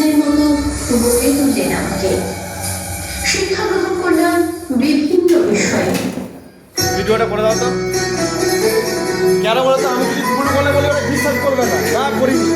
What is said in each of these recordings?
ফুলের মতো গড়ে তুললেন আমাকে। শিক্ষা গ্রহণ করলাম বিভিন্ন বিষয়ে। ভিডিওটা করে দাও তো। কেন বলো তো, আমি যদি ভুল বলে বলে ওটা বিশ্বাস করবে না, না করিনি।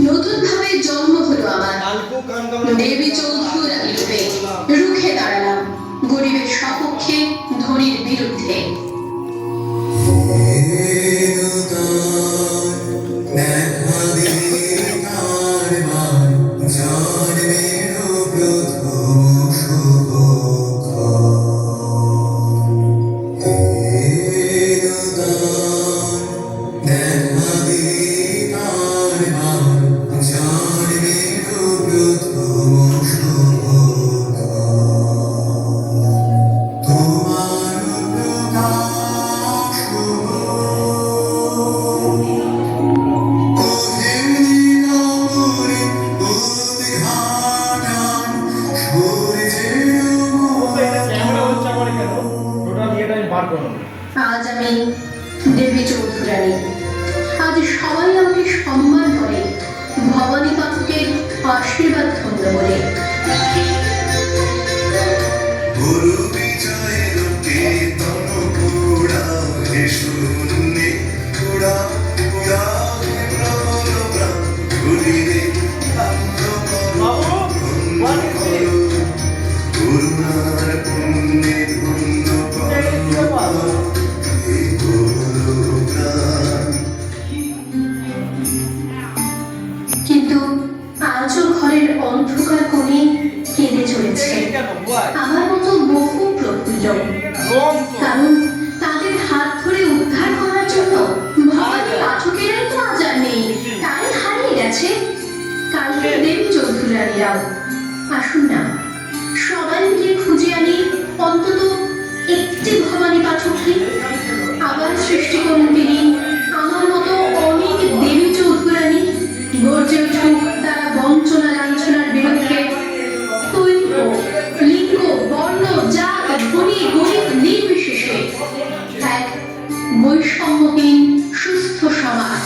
নতুন ভাবে জন্ম হলো আমার। দেবী চৌধুরানী রূপে রুখে দাঁড়ালাম গরিবের সপক্ষে, ধনীর বিরুদ্ধে। আজ আমি দেবী চৌধুরানী। আজ সবাই আমাকে সম্মান করে, ভবানী পাঠকের আশীর্বাদ ধন্য বলে। কিন্তু আজও ঘরের অন্ধকার কোণে কেঁদে চলেছে আমার মতো বহু প্রফুল্ল। কারণ তাদের হাত ধরে উদ্ধার করার জন্য ভবানী পাঠকেরাই তো আজ আর নেই, তাই হারিয়ে গেছে কালকে দেবী চৌধুরানীরাও। আসুন না, সবাই মিলে খুঁজে আনি অন্তত একটি ভবানী পাঠককে। আবার সৃষ্টি করুন তিনি আমার মতো অনেক দেবী চৌধুরানী। গর্জে উঠুক তারা বঞ্চনা লাঞ্ছনার বিরুদ্ধে। তৈরি হোক লিঙ্গ, বর্ণ, জাত, ধনী গরিব নির্বিশেষে এক বৈষম্যহীন সুস্থ সমাজ।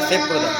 সেভ করে দাও।